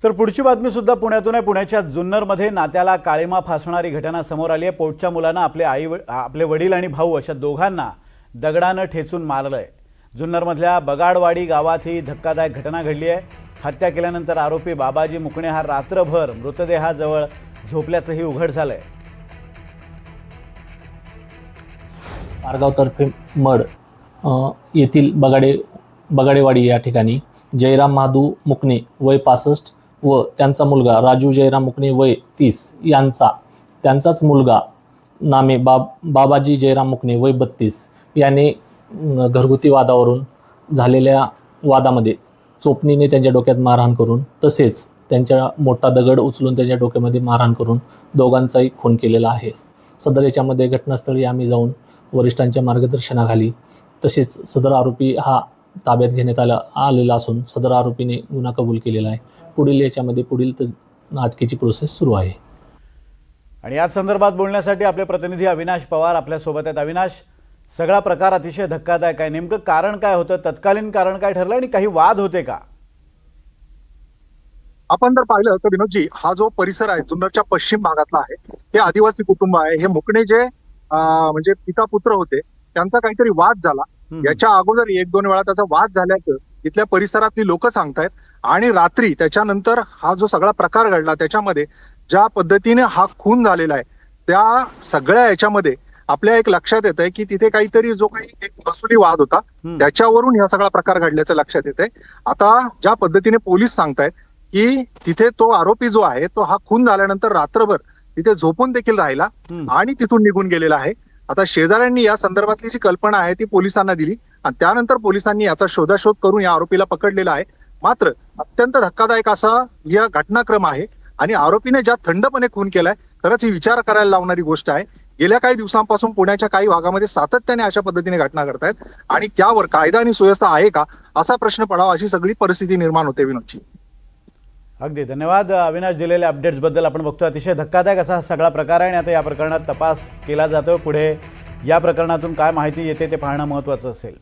तर पुढची बातमी सुद्धा पुण्यातून आहे। पुण्याच्या जुन्नरमध्ये नात्याला काळीमा फासणारी घटना समोर आली आहे। पोटच्या मुलानं आपले वडील आणि भाऊ अशा दोघांना दगडानं ठेचून मारलंय। जुन्नरमधल्या बगाडवाडी गावात ही धक्कादायक घटना घडली आहे। हत्या केल्यानंतर आरोपी बाबाजी मुकणे हा रात्रभर मृतदेहाजवळ झोपल्याचंही उघड झालंय। पारगाव तर्फे मड येथील बगाडेवाडी या ठिकाणी जयराम महादू मुकणे वय 65 व त्यांचा मुलगा राजू जयराम मुकणे वय 30 त्यांचाच मुलगा नामे बाबाजी जयराम मुकणे वय 32 याने घरगुती वादावरून झालेल्या वादामध्ये चोपणीने त्यांच्या डोक्यात मारहाण करून तसेच त्यांच्या मोठा दगड उचलून त्यांच्या डोक्यामध्ये मारहाण करून दोघांचाही खून केलेला आहे। सदर याच्यामध्ये घटनास्थळी आम्ही जाऊन वरिष्ठांच्या मार्गदर्शनाखाली तसेच सदर आरोपी हा ताब्यात घेण्यात आलेला असून सदर आरोपीने गुन्हा कबूल केलेला आहे। पुढील याच्यामध्ये अटकेची प्रोसेस सुरू आहे। आणि या संदर्भात बोलण्यासाठी आपले प्रतिनिधी अविनाश पवार आपल्या सोबत आहेत। अविनाश, सगळा प्रकार अतिशय धक्कादायक आहे। नेमकं कारण काय होतं, तत्कालीन कारण काय ठरलं आणि काही वाद होते का? आपण जर पाहिलं तर विनोदजी, हा जो परिसर आहे जुन्नरच्या पश्चिम भागातला आहे, हे आदिवासी कुटुंब आहे। हे मुकणे जे म्हणजे पिता पुत्र होते, त्यांचा काहीतरी वाद झाला। याच्या अगोदर 1-2 वेळा त्याचा वाद झाल्याचं इथल्या परिसरातली लोक सांगतायत। आणि रात्री त्याच्यानंतर हा जो सगळा प्रकार घडला, त्याच्यामध्ये ज्या पद्धतीने हा खून झालेला आहे, त्या सगळ्या याच्यामध्ये आपल्या एक लक्षात येत आहे की तिथे काहीतरी जो काही एक वसुली वाद होता, त्याच्यावरून हा सगळा प्रकार घडल्याचं लक्षात येत आहे। आता ज्या पद्धतीने पोलीस सांगतायत की तिथे तो आरोपी जो आहे तो हा खून झाल्यानंतर रात्रभर तिथे झोपून देखील राहिला आणि तिथून निघून गेलेला आहे। आता शेजाऱ्यांनी या संदर्भातली जी कल्पना आहे ती पोलिसांना दिली आणि त्यानंतर पोलिसांनी याचा शोधाशोध करून या आरोपीला पकडलेला आहे। मात्र अत्यंत धक्कादायक असा या घटनाक्रम आहे आणि आरोपीने ज्या थंडपणे खून केलाय, खरंच ही विचार करायला लावणारी गोष्ट आहे। गेल्या काही दिवसांपासून पुण्याच्या काही भागामध्ये सातत्याने अशा पद्धतीने घटना घडतायत आणि त्यावर कायदा आणि सुव्यवस्था आहे का असा प्रश्न पडावा, अशी सगळी परिस्थिती निर्माण होते। विनोदजी, अगदी धन्यवाद अविनाश, दिलेल्या अपडेट्स बद्दल। आपण बघतो अतिशय धक्कादायक असा हा सगळा प्रकार आहे आणि आता या प्रकरणात तपास केला जातोय। पुढे या प्रकरणातून काय माहिती येते ते पाहणं महत्त्वाचं असेल।